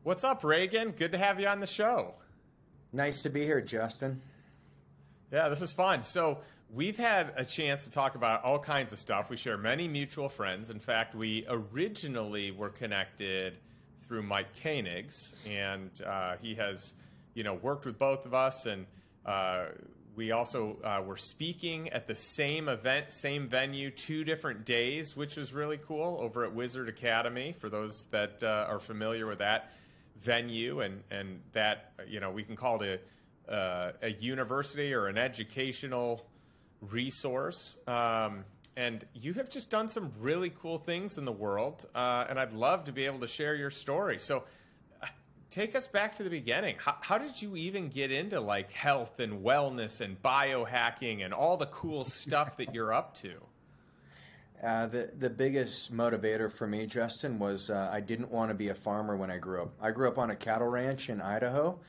What's up, Reagan? Good to have you on the show. Nice to be here, Justin. Yeah, this is fun. So we've had a chance to talk about all kinds of stuff. We share many mutual friends. In fact, we originally were connected through Mike Koenig's, and he has, worked with both of us, and we also were speaking at the same event, same venue, 2 different days, which was really cool over at Wizard Academy. For those that are familiar with that venue, and that we can call it a university or an educational resource. And you have just done some really cool things in the world, and I'd love to be able to share your story. So take us back to the beginning. How did you even get into like health and wellness and biohacking and all the cool stuff that you're up to? The biggest motivator for me, Justin, was I didn't want to be a farmer when I grew up. I grew up on a cattle ranch in Idaho,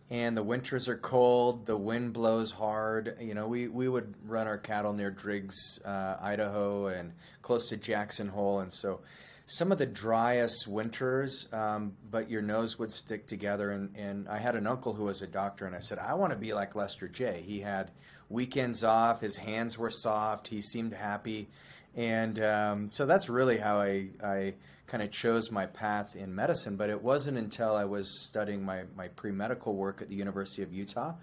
and the winters are cold, the wind blows hard. We would run our cattle near Driggs, Idaho, and close to Jackson Hole, and so some of the driest winters, but your nose would stick together. And I had an uncle who was a doctor, and I said, I want to be like Lester J. He had weekends off, his hands were soft, he seemed happy. And so that's really how I kind of chose my path in medicine. But it wasn't until I was studying my pre-medical work at the University of Utah.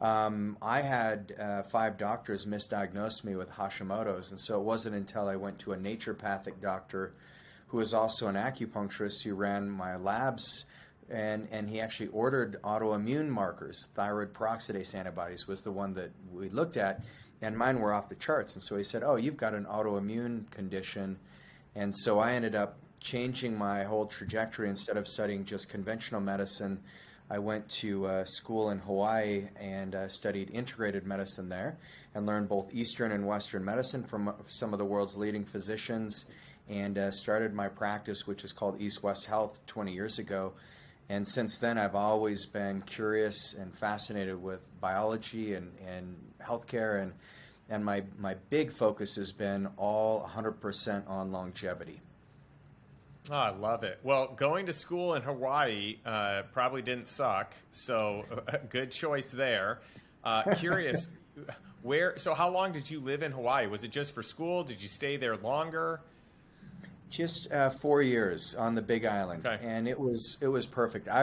I had 5 doctors misdiagnose me with Hashimoto's. And so it wasn't until I went to a naturopathic doctor who was also an acupuncturist who ran my labs. And he actually ordered autoimmune markers. Thyroid peroxidase antibodies was the one that we looked at. And mine were off the charts. And so he said, oh, you've got an autoimmune condition. And so I ended up changing my whole trajectory. Instead of studying just conventional medicine, I went to school in Hawaii and studied integrated medicine there and learned both Eastern and Western medicine from some of the world's leading physicians, and started my practice, which is called East West Health, 20 years ago. And since then, I've always been curious and fascinated with biology and healthcare, and my big focus has been all 100% on longevity. Oh, I love it. Well, going to school in Hawaii probably didn't suck, so good choice there. Curious, so how long did you live in Hawaii? Was it just for school? Did you stay there longer? Just 4 years on the Big Island, Okay. and it was perfect. I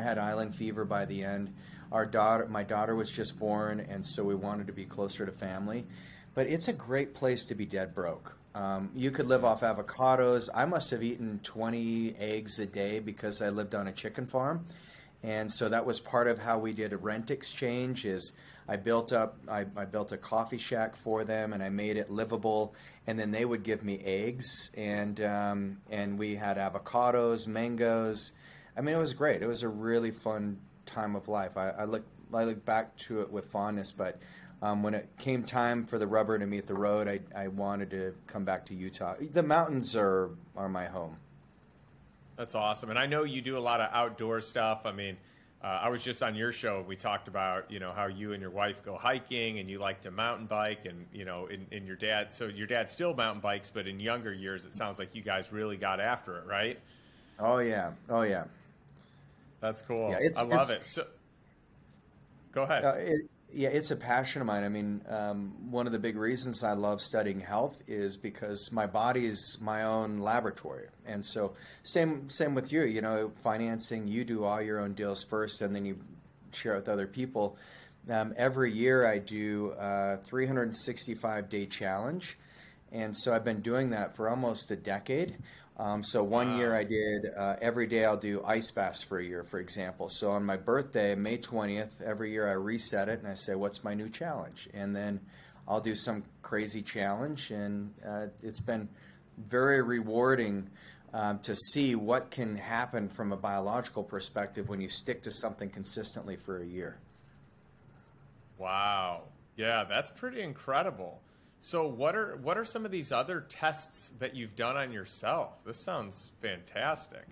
had island fever by the end. My daughter was just born, and so we wanted to be closer to family. But it's a great place to be dead broke. You could live off avocados. I must have eaten 20 eggs a day because I lived on a chicken farm. And so that was part of how we did a rent exchange. Is I built a coffee shack for them, and I made it livable, and then they would give me eggs, and we had avocados, mangoes. I mean, it was great. It was a really fun time of life. I look back to it with fondness, but when it came time for the rubber to meet the road, I wanted to come back to Utah. The mountains are my home. That's awesome. And I know you do a lot of outdoor stuff. I mean, I was just on your show. We talked about, how you and your wife go hiking and you like to mountain bike, and, in your dad. So your dad still mountain bikes, but in younger years, it sounds like you guys really got after it, right? Oh, yeah. Oh, yeah. That's cool. Yeah, I love it. So go ahead. It's a passion of mine. I mean, one of the big reasons I love studying health is because my body is my own laboratory. And so same with you, financing, you do all your own deals first, and then you share it with other people. Every year I do a 365-day challenge. And so I've been doing that for almost a decade. So one year I did, every day I'll do ice baths for a year, for example. So on my birthday, May 20th, every year I reset it and I say, what's my new challenge? And then I'll do some crazy challenge. And it's been very rewarding to see what can happen from a biological perspective when you stick to something consistently for a year. Wow. Yeah, that's pretty incredible. So what are some of these other tests that you've done on yourself? This sounds fantastic.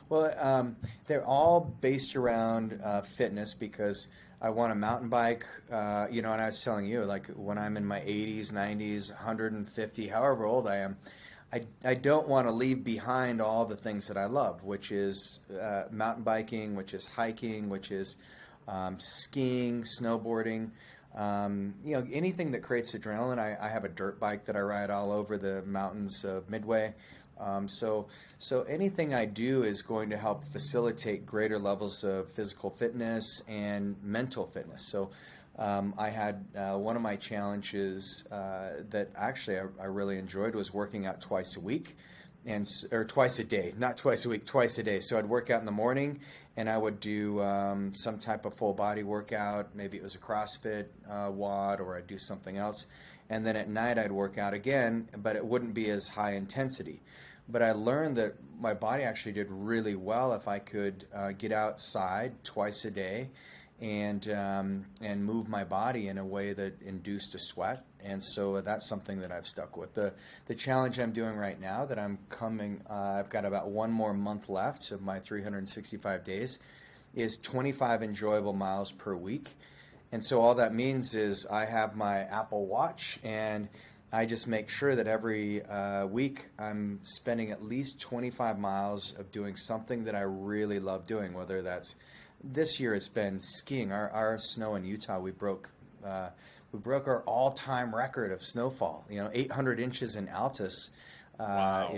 Well, they're all based around fitness, because I want a mountain bike, and I was telling you, like when I'm in my 80s, 90s, 150, however old I am, I don't want to leave behind all the things that I love, which is mountain biking, which is hiking, which is skiing, snowboarding, anything that creates adrenaline. I have a dirt bike that I ride all over the mountains of Midway. So anything I do is going to help facilitate greater levels of physical fitness and mental fitness. So I had one of my challenges that actually I really enjoyed was working out twice a week, or twice a day, not twice a week, twice a day. So I'd work out in the morning, and I would do some type of full body workout. Maybe it was a CrossFit WOD, or I'd do something else. And then at night I'd work out again, but it wouldn't be as high intensity. But I learned that my body actually did really well if I could get outside twice a day and move my body in a way that induced a sweat. And so that's something that I've stuck with. The challenge I'm doing right now that I've got about one more month left of my 365 days is 25 enjoyable miles per week. And so all that means is I have my Apple Watch, and I just make sure that every week I'm spending at least 25 miles of doing something that I really love doing, whether that's this year it's been skiing. Our snow in Utah, we broke our all-time record of snowfall. 800 inches in Altus Wow.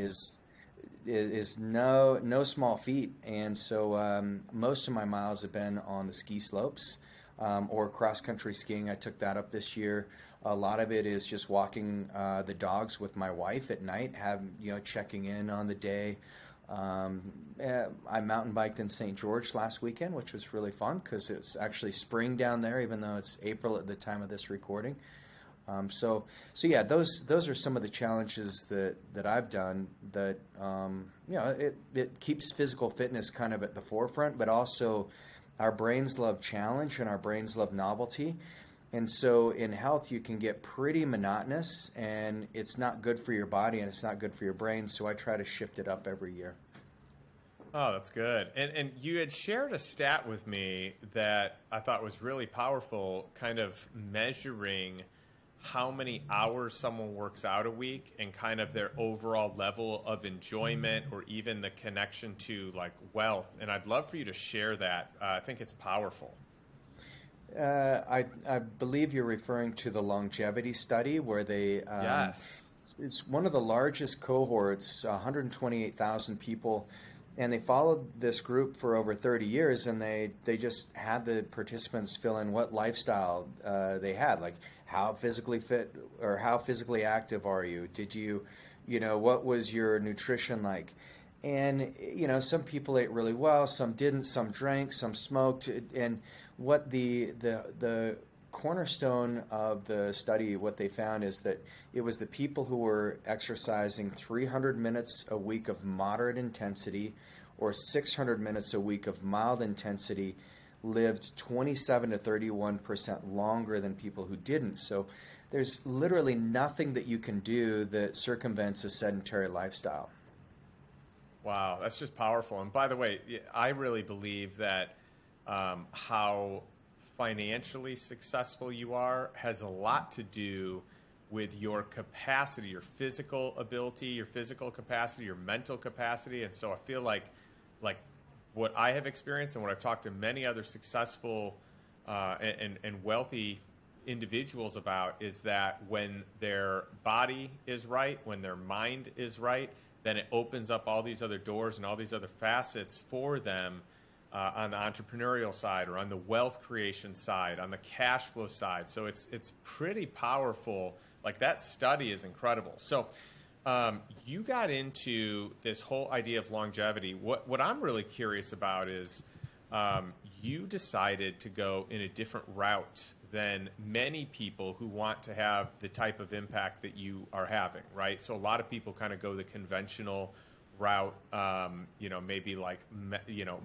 is no small feat. And so most of my miles have been on the ski slopes or cross-country skiing. I took that up this year. A lot of it is just walking the dogs with my wife at night, checking in on the day. I mountain biked in St. George last weekend, which was really fun because it's actually spring down there, even though it's April at the time of this recording. So yeah, those are some of the challenges that I've done that, it keeps physical fitness kind of at the forefront, but also our brains love challenge and our brains love novelty. And so in health, you can get pretty monotonous, and it's not good for your body and it's not good for your brain. So I try to shift it up every year. Oh, that's good. And you had shared a stat with me that I thought was really powerful, kind of measuring how many hours someone works out a week and kind of their overall level of enjoyment or even the connection to like wealth. And I'd love for you to share that. I think it's powerful. I believe you're referring to the longevity study where they Yes. it's one of the largest cohorts, 128,000 people, and they followed this group for over 30 years, and they just had the participants fill in what lifestyle they had, like how physically fit or how physically active are you? Did you, what was your nutrition like? And, some people ate really well, some didn't, some drank, some smoked. And what the cornerstone of the study, what they found is that it was the people who were exercising 300 minutes a week of moderate intensity or 600 minutes a week of mild intensity lived 27 to 31% longer than people who didn't. So there's literally nothing that you can do that circumvents a sedentary lifestyle. Wow, that's just powerful. And by the way, I really believe that how financially successful you are has a lot to do with your capacity, your physical ability, your physical capacity, your mental capacity. And so I feel like what I have experienced and what I've talked to many other successful and wealthy individuals about is that when their body is right, when their mind is right, then it opens up all these other doors and all these other facets for them on the entrepreneurial side or on the wealth creation side, on the cash flow side. So it's pretty powerful. Like that study is incredible. So you got into this whole idea of longevity. What I'm really curious about is you decided to go in a different route than many people who want to have the type of impact that you are having, right? So a lot of people kind of go the conventional route, maybe like,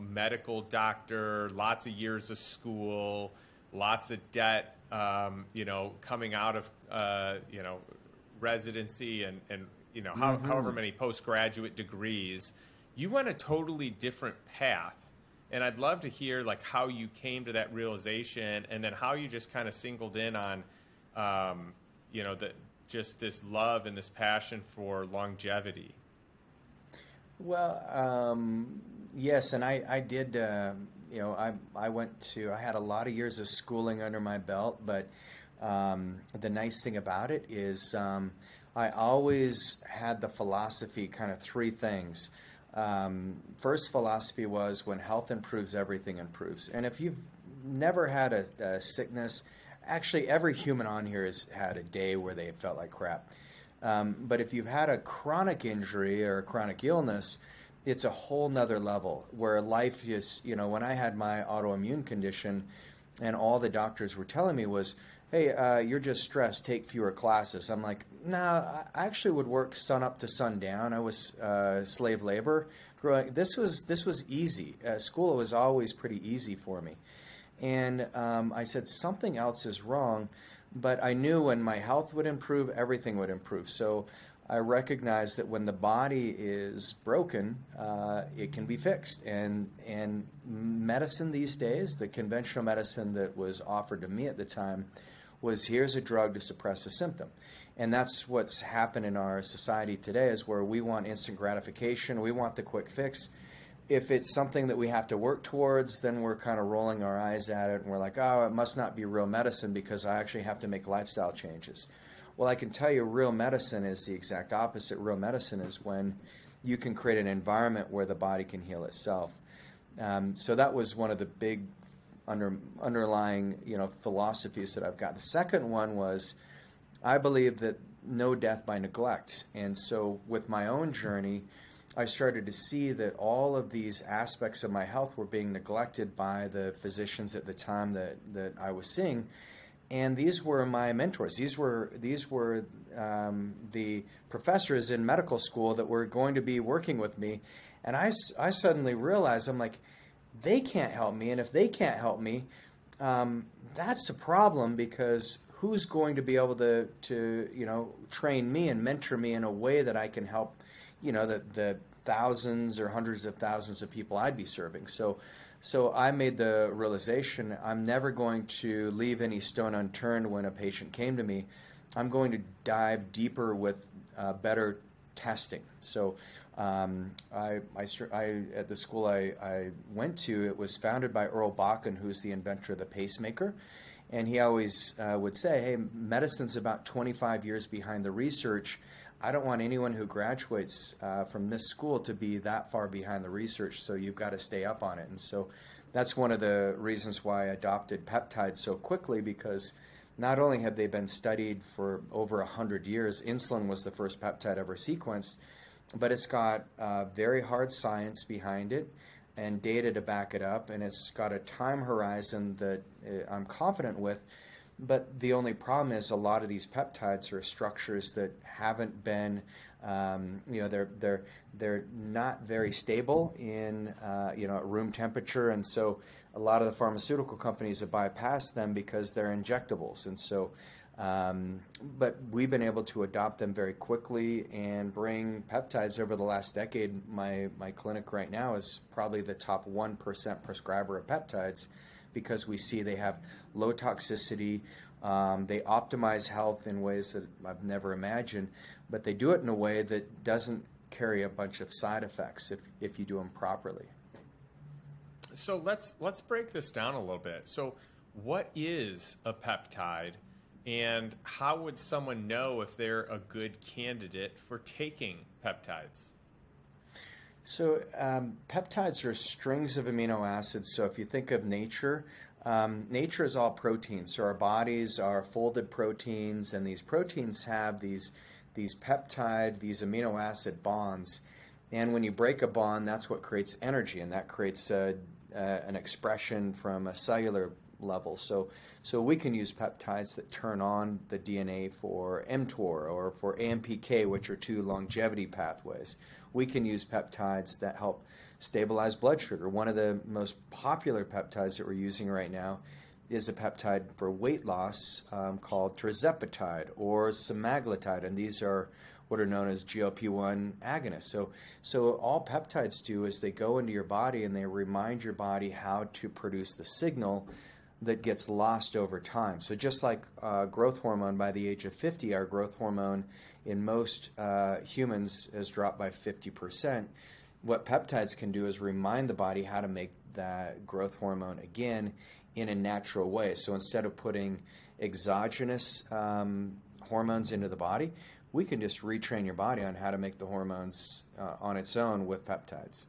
medical doctor, lots of years of school, lots of debt, coming out of, residency and however many postgraduate degrees. You went a totally different path. And I'd love to hear like how you came to that realization and then how you just kind of singled in on, just this love and this passion for longevity? Well, yes, and I did. I had a lot of years of schooling under my belt, but the nice thing about it is I always had the philosophy, kind of three things. First philosophy was, when health improves, everything improves. And if you've never had a sickness, actually every human on here has had a day where they felt like crap. But if you've had a chronic injury or a chronic illness, it's a whole nother level where life is, when I had my autoimmune condition and all the doctors were telling me was, hey, you're just stressed, take fewer classes. I'm like, nah, I actually would work sun up to sundown. I was slave labor growing. This was easy. School was always pretty easy for me. And I said, something else is wrong. But I knew when my health would improve, everything would improve. So I recognized that when the body is broken, it can be fixed. And medicine these days, the conventional medicine that was offered to me at the time, was here's a drug to suppress a symptom. And that's what's happened in our society today, is where we want instant gratification. We want the quick fix. If it's something that we have to work towards, then we're kind of rolling our eyes at it, and we're like, oh, it must not be real medicine because I actually have to make lifestyle changes. Well, I can tell you real medicine is the exact opposite. Real medicine is when you can create an environment where the body can heal itself. So that was one of the big underlying philosophies that I've got. The second one was, I believe that no death by neglect. And so with my own journey, I started to see that all of these aspects of my health were being neglected by the physicians at the time that I was seeing. And these were my mentors. These were the professors in medical school that were going to be working with me. And I suddenly realized, I'm like, they can't help me. And if they can't help me, that's a problem, because who's going to be able to train me and mentor me in a way that I can help the thousands or hundreds of thousands of people I'd be serving. So I made the realization, I'm never going to leave any stone unturned when a patient came to me. I'm going to dive deeper with better testing. So at the school I went to, it was founded by Earl Bakken, who's the inventor of the pacemaker. And he always would say, hey, medicine's about 25 years behind the research. I don't want anyone who graduates from this school to be that far behind the research, so you've got to stay up on it. And so that's one of the reasons why I adopted peptides so quickly, because not only have they been studied for over 100 years, insulin was the first peptide ever sequenced, but it's got very hard science behind it and data to back it up, and it's got a time horizon that I'm confident with. But the only problem is a lot of these peptides are structures that haven't been, they're not very stable in at room temperature, and so a lot of the pharmaceutical companies have bypassed them because they're injectables. And so, but we've been able to adopt them very quickly and bring peptides over the last decade. My clinic right now is probably the top 1% prescriber of peptides, because we see they have low toxicity, they optimize health in ways that I've never imagined, but they do it in a way that doesn't carry a bunch of side effects if you do them properly. So let's break this down a little bit. So what is a peptide, and how would someone know if they're a good candidate for taking peptides? So peptides are strings of amino acids. So if you think of nature, nature is all proteins. So our bodies are folded proteins, and these proteins have these peptide, these amino acid bonds. And when you break a bond, that's what creates energy, and that creates an expression from a cellular level. So we can use peptides that turn on the DNA for mTOR or for AMPK, which are two longevity pathways. We can use peptides that help stabilize blood sugar. One of the most popular peptides that we're using right now is a peptide for weight loss called tirzepatide or semaglutide, and these are what are known as GLP-1 agonists. So all peptides do is they go into your body and they remind your body how to produce the signal that gets lost over time. So just like growth hormone by the age of 50, our growth hormone in most humans has dropped by 50%. What peptides can do is remind the body how to make that growth hormone again in a natural way. So instead of putting exogenous hormones into the body, we can just retrain your body on how to make the hormones on its own with peptides.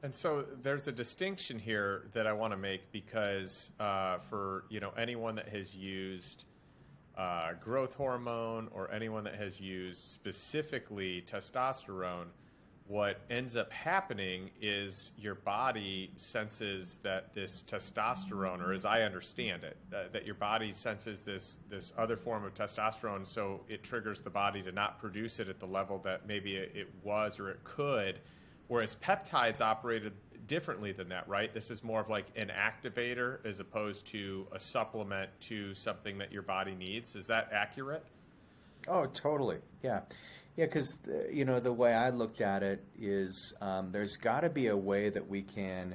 And so there's a distinction here that I want to make because for anyone that has used growth hormone or anyone that has used specifically testosterone, what ends up happening is your body senses that this testosterone, or as I understand it, that your body senses this other form of testosterone, so it triggers the body to not produce it at the level that maybe it was or it could, whereas peptides operated differently than that, right? This is more of like an activator as opposed to a supplement to something that your body needs. Is that accurate? Oh, totally. Yeah. Yeah, because, the way I looked at it is there's got to be a way that we can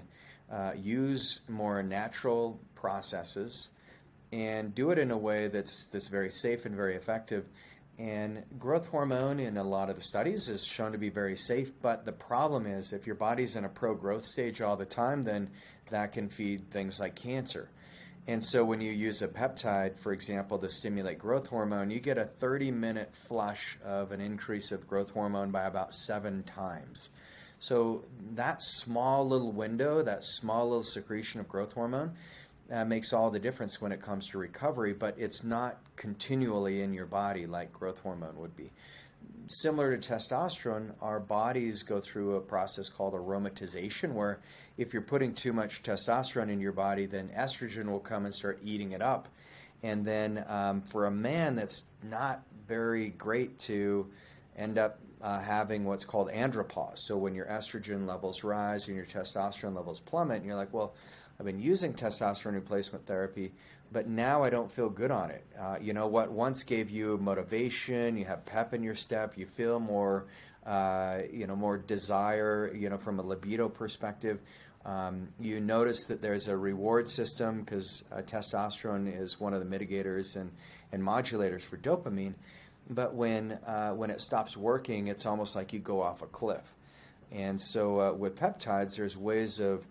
use more natural processes and do it in a way that's very safe and very effective. And growth hormone in a lot of the studies is shown to be very safe, but the problem is if your body's in a pro-growth stage all the time, then that can feed things like cancer. And so when you use a peptide, for example, to stimulate growth hormone, you get a 30-minute flush of an increase of growth hormone by about 7 times. So that small little window, that small little secretion of growth hormone makes all the difference when it comes to recovery, but it's not continually in your body like growth hormone would be. Similar to testosterone, our bodies go through a process called aromatization, where if you're putting too much testosterone in your body, then estrogen will come and start eating it up. And then for a man, that's not very great to end up having what's called andropause. So when your estrogen levels rise and your testosterone levels plummet, and you're like, well, I've been using testosterone replacement therapy, but now I don't feel good on it. What once gave you motivation, you have pep in your step, you feel more, more desire, from a libido perspective. You notice that there's a reward system because testosterone is one of the mitigators and modulators for dopamine. But when it stops working, it's almost like you go off a cliff. And so with peptides, there's ways of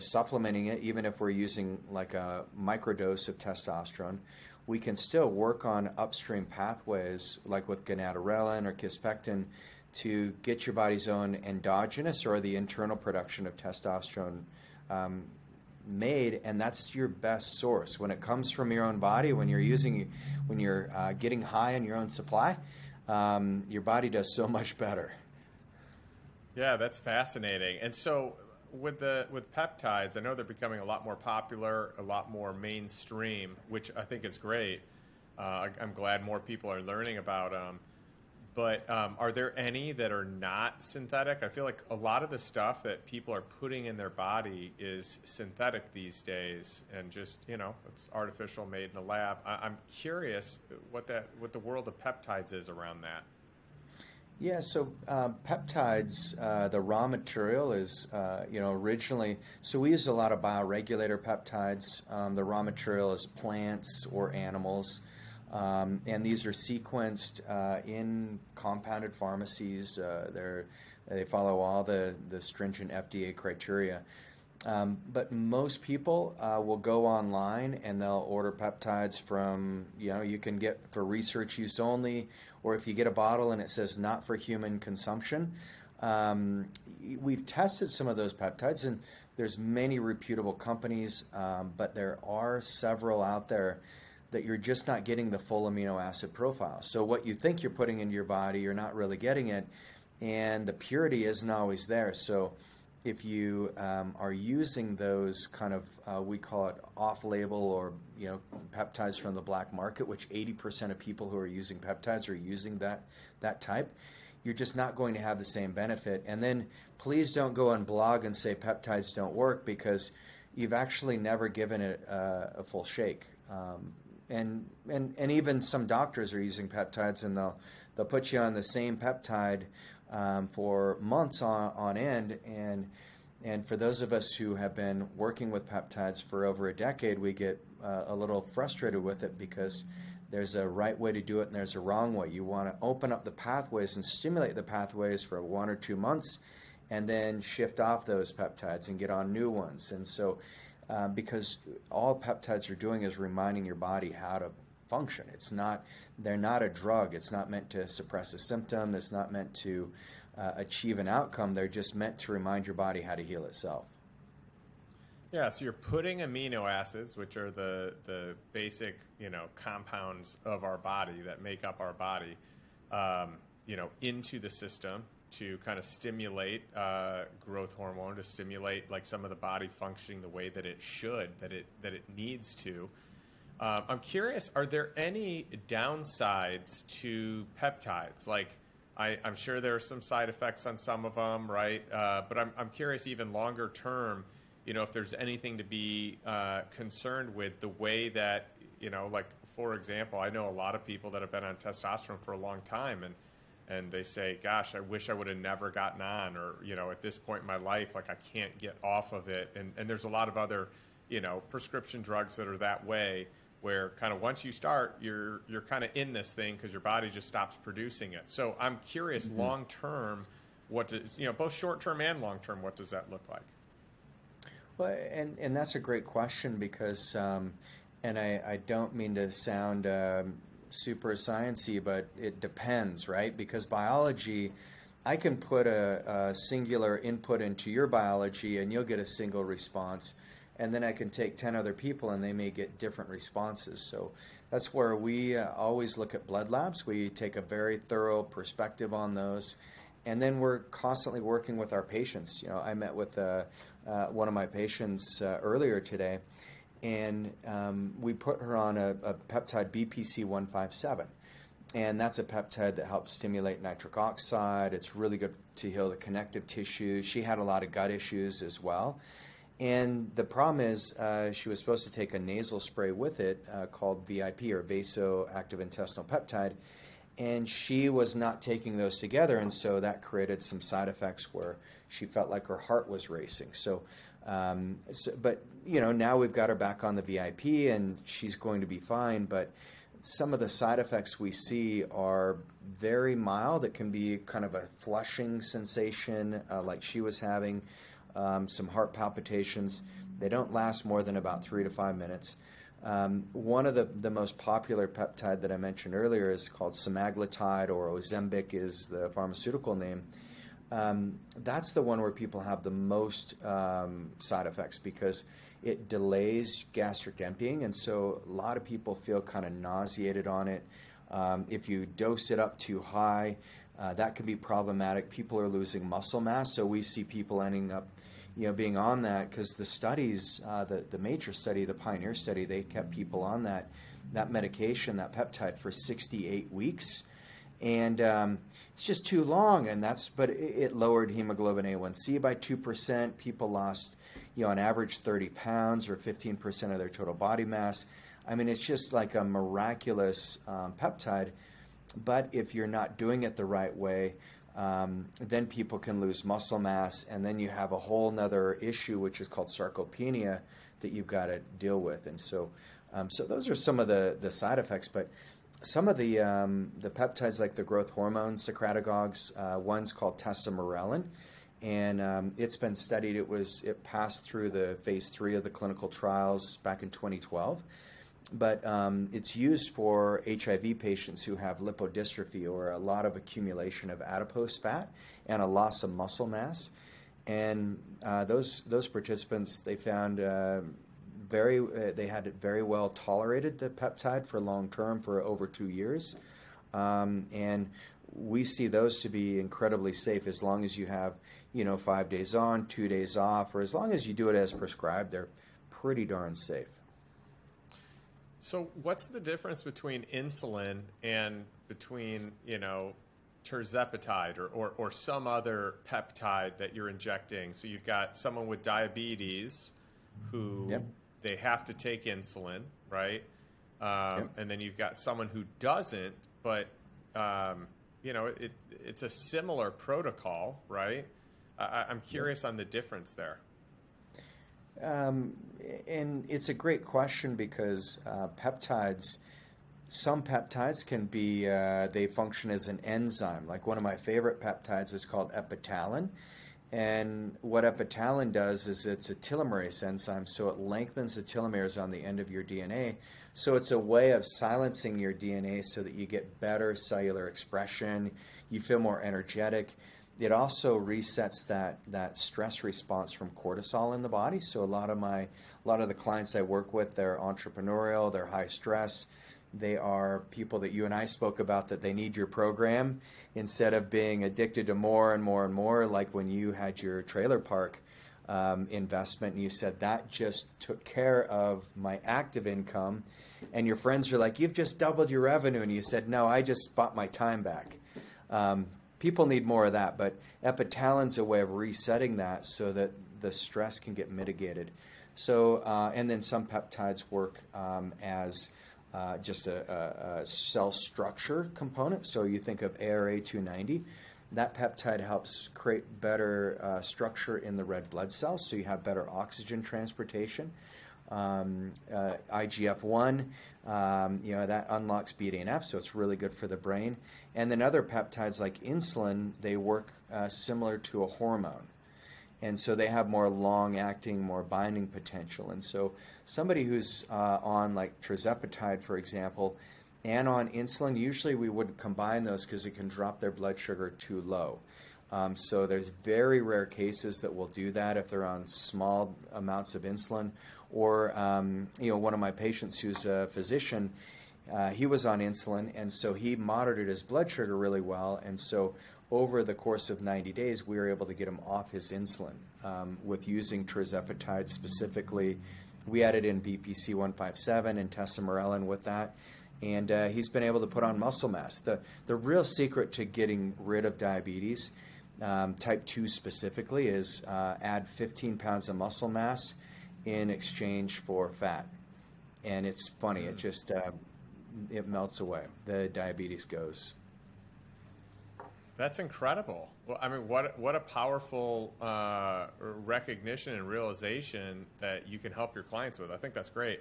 supplementing it. Even if we're using like a microdose of testosterone, we can still work on upstream pathways like with gonadorelin or kispectin to get your body's own endogenous or the internal production of testosterone made, and that's your best source. When it comes from your own body, when you're getting high on your own supply, your body does so much better. Yeah, that's fascinating. And so with peptides, I know they're becoming a lot more popular, a lot more mainstream, which I think is great. I'm glad more people are learning about them. But are there any that are not synthetic? I feel like a lot of the stuff that people are putting in their body is synthetic these days, and just it's artificial, made in a lab. I'm curious what the world of peptides is around that. Yeah, so peptides, the raw material is, originally, so we use a lot of bioregulator peptides. The raw material is plants or animals, and these are sequenced in compounded pharmacies. They follow all the stringent FDA criteria. But most people will go online and they'll order peptides from, you can get for research use only, or if you get a bottle and it says not for human consumption. We've tested some of those peptides, and there's many reputable companies, but there are several out there that you're just not getting the full amino acid profile. So what you think you're putting into your body, you're not really getting it, and the purity isn't always there. So if you are using those kind of, we call it off-label or peptides from the black market, which 80% of people who are using peptides are using that type, you're just not going to have the same benefit. And then please don't go on blog and say peptides don't work, because you've actually never given it a full shake. And even some doctors are using peptides, and they'll put you on the same peptide for months on end, and And for those of us who have been working with peptides for over a decade, we get a little frustrated with it because there's a right way to do it and there's a wrong way. You want to open up the pathways and stimulate the pathways for 1 or 2 months and then shift off those peptides and get on new ones. And so because all peptides are doing is reminding your body how to function. They're not a drug. It's not meant to suppress a symptom. It's not meant to achieve an outcome. They're just meant to remind your body how to heal itself. Yeah, so you're putting amino acids, which are the basic, compounds of our body that make up our body, into the system to kind of stimulate growth hormone, to stimulate like some of the body functioning the way that it should, that it needs to. I'm curious, are there any downsides to peptides? Like, I'm sure there are some side effects on some of them, right? But I'm curious, even longer term, if there's anything to be concerned with the way that, like, for example, I know a lot of people that have been on testosterone for a long time and they say, gosh, I wish I would have never gotten on, or, at this point in my life, like, I can't get off of it. And there's a lot of other, prescription drugs that are that way, where kind of once you start, you're kind of in this thing because your body just stops producing it. So I'm curious, long term, what does, both short term and long term, what does that look like? Well, and that's a great question because, and I don't mean to sound super sciencey, but it depends, right? Because biology, I can put a singular input into your biology and you'll get a single response. And then I can take 10 other people and they may get different responses. So that's where we always look at blood labs. We take a very thorough perspective on those. And then we're constantly working with our patients. I met with one of my patients earlier today, and we put her on a peptide BPC-157. And that's a peptide that helps stimulate nitric oxide. It's really good to heal the connective tissue. She had a lot of gut issues as well. And the problem is she was supposed to take a nasal spray with it called VIP, or vasoactive intestinal peptide, and she was not taking those together, and so that created some side effects where she felt like her heart was racing. But now we've got her back on the VIP, and she's going to be fine, but some of the side effects we see are very mild. It can be kind of a flushing sensation like she was having. Some heart palpitations. They don't last more than about 3 to 5 minutes. One of the most popular peptide that I mentioned earlier is called semaglutide, or Ozempic is the pharmaceutical name. That's the one where people have the most side effects because it delays gastric emptying, and so a lot of people feel kind of nauseated on it. If you dose it up too high, that can be problematic. People are losing muscle mass, so we see people ending up being on that because the studies, the major study, the Pioneer study, they kept people on that medication, that peptide, for 68 weeks. And it's just too long, but it lowered hemoglobin A1C by 2%. People lost, on average 30 pounds or 15% of their total body mass. I mean, it's just like a miraculous peptide. But if you're not doing it the right way, then people can lose muscle mass, and then you have a whole nother issue, which is called sarcopenia, that you've got to deal with. And so those are some of the side effects. But some of the peptides, like the growth hormone secretagogues, one's called tesamorelin, and it's been studied. It passed through the phase 3 of the clinical trials back in 2012. But it's used for HIV patients who have lipodystrophy, or a lot of accumulation of adipose fat and a loss of muscle mass. And those participants, they found they had it very well tolerated, the peptide, for long term, for over 2 years. And we see those to be incredibly safe as long as you have 5 days on, 2 days off, or as long as you do it as prescribed. They're pretty darn safe. So what's the difference between insulin and between, tirzepatide or some other peptide that you're injecting? So you've got someone with diabetes who they have to take insulin, right? And then you've got someone who doesn't, but, it's a similar protocol, right? I'm curious on the difference there. And it's a great question because peptides, some peptides can be, they function as an enzyme. Like one of my favorite peptides is called epitalin. And what epitalin does is it's a telomerase enzyme, so it lengthens the telomeres on the end of your DNA. So it's a way of silencing your DNA so that you get better cellular expression, you feel more energetic. It also resets that stress response from cortisol in the body. So a lot of the clients I work with, they're entrepreneurial, they're high stress. They are people that you and I spoke about that they need your program instead of being addicted to more and more and more, like when you had your trailer park investment and you said that just took care of my active income, and your friends are like, you've just doubled your revenue, and you said, no, I just bought my time back. People need more of that, but epitalin's a way of resetting that so that the stress can get mitigated. So, and then some peptides work as just a cell structure component. So you think of ARA 290. That peptide helps create better structure in the red blood cells, so you have better oxygen transportation. IGF-1, that unlocks BDNF, so it's really good for the brain. And then other peptides like insulin, they work similar to a hormone. And so they have more long-acting, more binding potential. And so somebody who's on like tirzepatide, for example, and on insulin, usually we wouldn't combine those because it can drop their blood sugar too low. So there's very rare cases that will do that if they're on small amounts of insulin. Or, one of my patients who's a physician, he was on insulin, and so he monitored his blood sugar really well. And so over the course of 90 days, we were able to get him off his insulin with using tirzepatide specifically. We added in BPC 157 and tesamorelin with that. And he's been able to put on muscle mass. The real secret to getting rid of diabetes, type 2 specifically, is add 15 pounds of muscle mass in exchange for fat. And it's funny, it just it melts away. The diabetes goes. That's incredible. Well, I mean, what a powerful recognition and realization that you can help your clients with. I think that's great.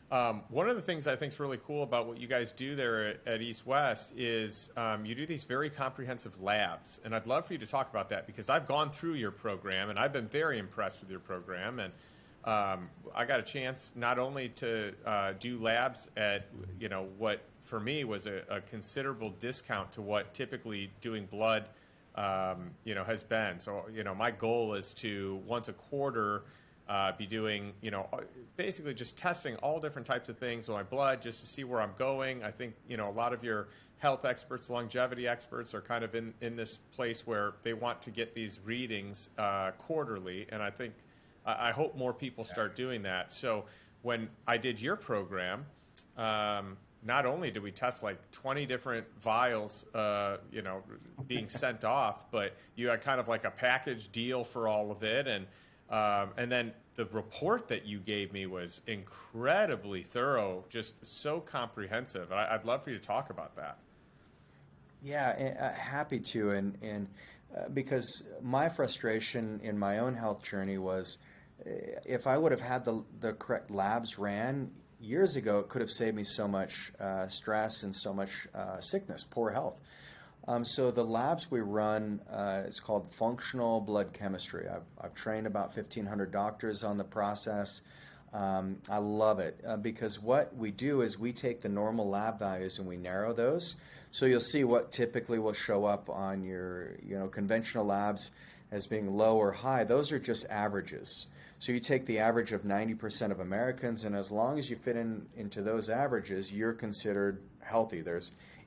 One of the things I think is really cool about what you guys do there at East West is you do these very comprehensive labs. And I'd love for you to talk about that because I've gone through your program and I've been very impressed with your program. And I got a chance not only to do labs at, what for me was a considerable discount to what typically doing blood, has been. So, my goal is to once a quarter be doing, basically just testing all different types of things with my blood just to see where I'm going. I think, a lot of your health experts, longevity experts are kind of in this place where they want to get these readings quarterly. And I hope more people start doing that. So when I did your program, not only did we test like 20 different vials, being sent off, but you had kind of like a package deal for all of it. And then the report that you gave me was incredibly thorough, just so comprehensive. I'd love for you to talk about that. Yeah, happy to. And because my frustration in my own health journey was if I would have had the correct labs ran years ago, it could have saved me so much stress and so much sickness, poor health. So the labs we run, it's called functional blood chemistry. I've trained about 1,500 doctors on the process. I love it because what we do is we take the normal lab values and we narrow those. So you'll see what typically will show up on your conventional labs as being low or high. Those are just averages. So you take the average of 90% of Americans, and as long as you fit into those averages, you're considered healthy.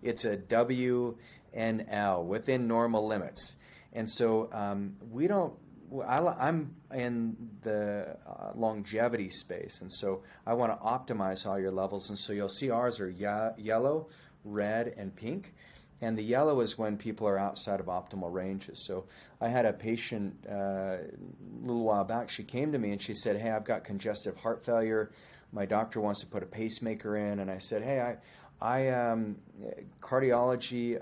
It's a WNL, within normal limits. And so I'm in the longevity space, and so I want to optimize all your levels. And so you'll see ours are yellow, red, and pink. And the yellow is when people are outside of optimal ranges. So I had a patient a little while back. She came to me and she said, hey, I've got congestive heart failure. My doctor wants to put a pacemaker in. And I said, hey, I cardiology.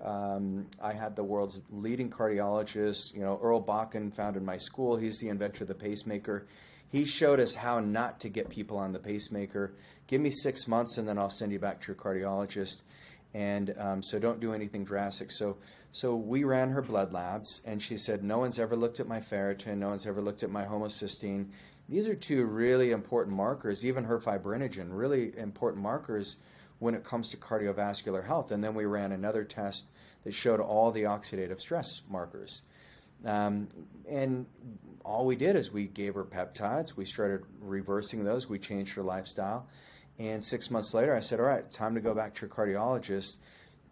I had the world's leading cardiologist. Earl Bakken founded my school. He's the inventor of the pacemaker. He showed us how not to get people on the pacemaker. Give me 6 months, and then I'll send you back to your cardiologist. And so don't do anything drastic. So we ran her blood labs, and she said, no one's ever looked at my ferritin. No one's ever looked at my homocysteine. These are two really important markers, even her fibrinogen, really important markers when it comes to cardiovascular health. And then we ran another test that showed all the oxidative stress markers. And all we did is we gave her peptides. We started reversing those. We changed her lifestyle. And 6 months later, I said, all right, time to go back to your cardiologist.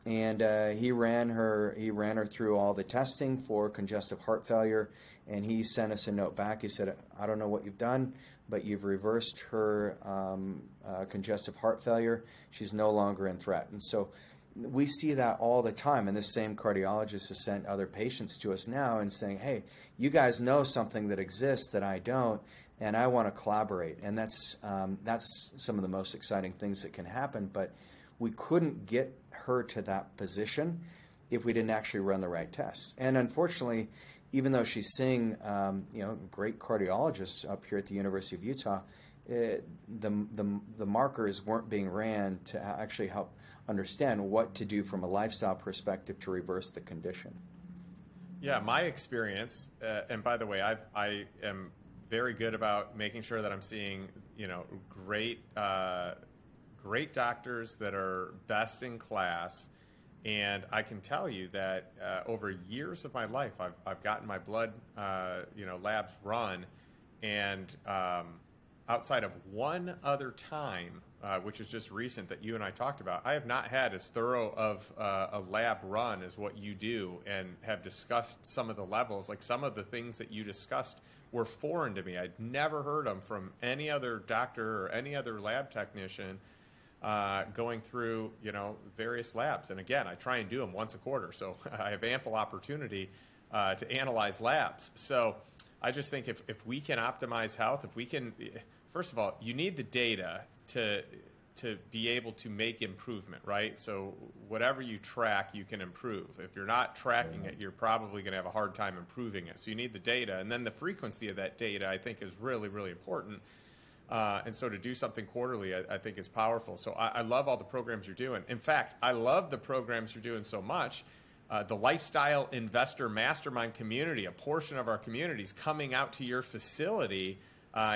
And he ran her through all the testing for congestive heart failure. And he sent us a note back. He said, I don't know what you've done, but you've reversed her congestive heart failure. She's no longer in threat. And so we see that all the time. And this same cardiologist has sent other patients to us now and saying, hey, you guys know something that exists that I don't, and I want to collaborate. And that's some of the most exciting things that can happen. But we couldn't get her to that position if we didn't actually run the right tests. And unfortunately, even though she's seeing great cardiologists up here at the University of Utah, the markers weren't being ran to actually help understand what to do from a lifestyle perspective to reverse the condition. Yeah, my experience, and by the way, I am very good about making sure that I'm seeing great doctors that are best in class. And I can tell you that over years of my life, I've gotten my blood labs run, and outside of one other time, which is just recent that you and I talked about, I have not had as thorough of a lab run as what you do, and have discussed some of the levels. Like, some of the things that you discussed were foreign to me. I'd never heard them from any other doctor or any other lab technician going through various labs. And again, I try and do them once a quarter, so I have ample opportunity to analyze labs. So I just think if we can optimize health, if we can, first of all, you need the data to be able to make improvement, right? So whatever you track, you can improve. If you're not tracking it, you're probably going to have a hard time improving it. So you need the data, and then the frequency of that data, I think, is really, really important. And so to do something quarterly, I think is powerful. So I love all the programs you're doing. In fact, I love the programs you're doing so much. The Lifestyle Investor Mastermind community, a portion of our community, is coming out to your facility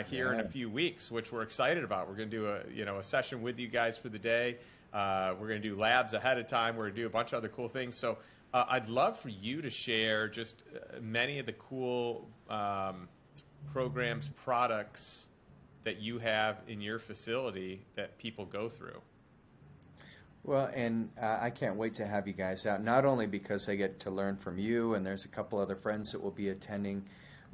here in a few weeks, which we're excited about. We're going to do a session with you guys for the day. We're going to do labs ahead of time. We're going to do a bunch of other cool things. So I'd love for you to share just many of the cool programs, products that you have in your facility that people go through. Well, and I can't wait to have you guys out, not only because I get to learn from you, and there's a couple other friends that will be attending,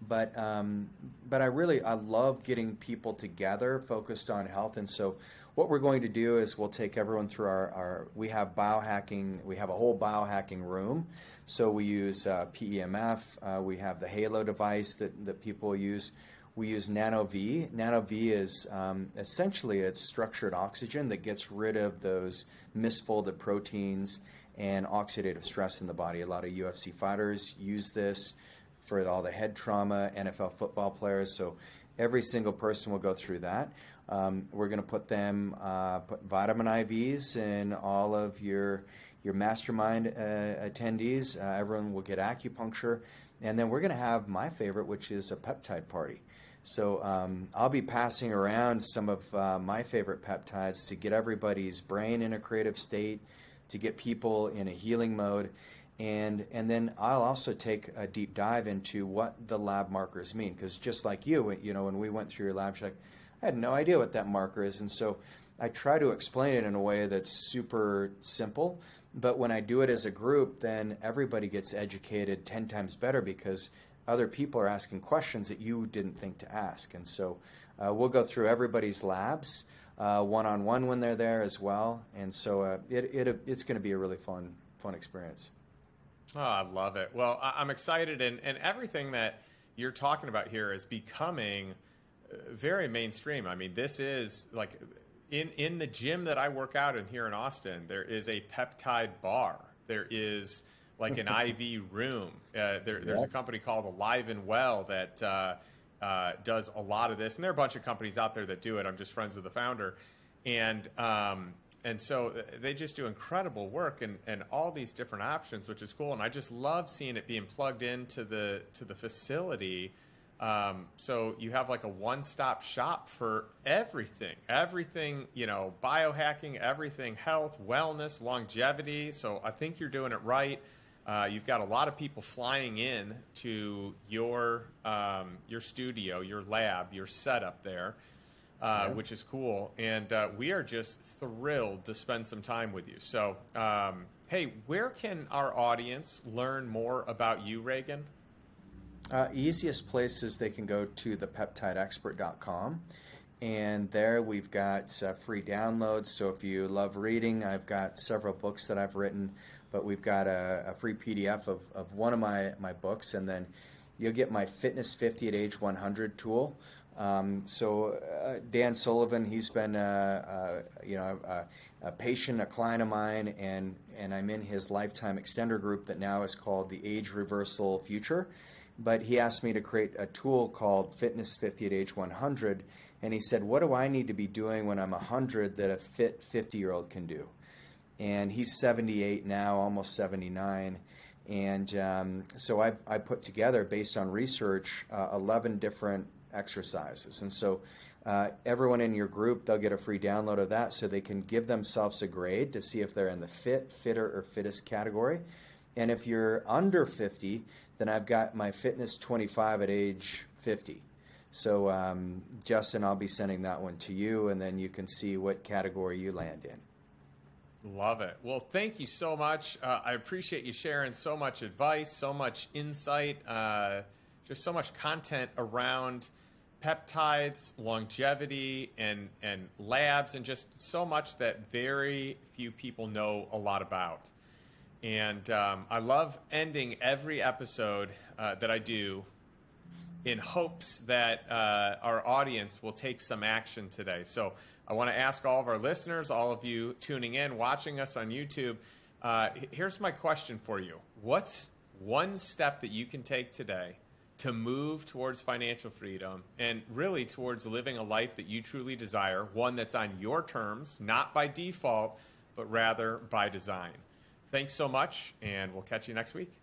but I love getting people together focused on health. And so what we're going to do is we'll take everyone through we have biohacking, we have a whole biohacking room. So we use PEMF, we have the Halo device that people use. We use NanoV. NanoV is essentially it's structured oxygen that gets rid of those misfolded proteins and oxidative stress in the body. A lot of UFC fighters use this for all the head trauma, NFL football players. So every single person will go through that. We're going to put vitamin IVs in all of your mastermind attendees. Everyone will get acupuncture. And then we're going to have my favorite, which is a peptide party. So I'll be passing around some of my favorite peptides to get everybody's brain in a creative state, to get people in a healing mode. And then I'll also take a deep dive into what the lab markers mean. Because just like you, when we went through your lab check, I had no idea what that marker is. And so I try to explain it in a way that's super simple. But when I do it as a group, then everybody gets educated 10 times better, because other people are asking questions that you didn't think to ask. And so we'll go through everybody's labs one-on-one when they're there as well. And so it's going to be a really fun experience. Oh, I love it. Well, I'm excited, and everything that you're talking about here is becoming very mainstream. I mean, this is like, In the gym that I work out in here in Austin, there is a peptide bar. There is like an IV room. There's a company called Alive and Well that does a lot of this, and there are a bunch of companies out there that do it. I'm just friends with the founder, and so they just do incredible work and all these different options, which is cool. And I just love seeing it being plugged into the facility. So you have like a one-stop shop for everything, biohacking, everything, health, wellness, longevity. So I think you're doing it right. You've got a lot of people flying in to your studio, your lab, your setup there, which is cool. And we are just thrilled to spend some time with you. So, hey, where can our audience learn more about you, Regan? Easiest place is they can go to the peptideexpert.com, and there we've got free downloads. So if you love reading, I've got several books that I've written, but we've got a free PDF of one of my books, and then you'll get my Fitness 50 at Age 100 tool. Dan Sullivan, he's been a patient, a client of mine, and I'm in his lifetime extender group that now is called the Age Reversal Future. But he asked me to create a tool called Fitness 50 at Age 100, and he said, what do I need to be doing when I'm 100 that a fit 50-year-old can do? And he's 78 now, almost 79, and so I put together, based on research, 11 different exercises. And so everyone in your group, they'll get a free download of that so they can give themselves a grade to see if they're in the fit, fitter, or fittest category. And if you're under 50, then I've got my Fitness 25 at age 50. So, Justin, I'll be sending that one to you, and then you can see what category you land in. Love it. Well, thank you so much. I appreciate you sharing so much advice, so much insight, just so much content around peptides, longevity, and labs, and just so much that very few people know a lot about. And I love ending every episode that I do in hopes that our audience will take some action today. So I want to ask all of our listeners, all of you tuning in, watching us on YouTube, here's my question for you. What's one step that you can take today to move towards financial freedom and really towards living a life that you truly desire, one that's on your terms, not by default, but rather by design? Thanks so much, and we'll catch you next week.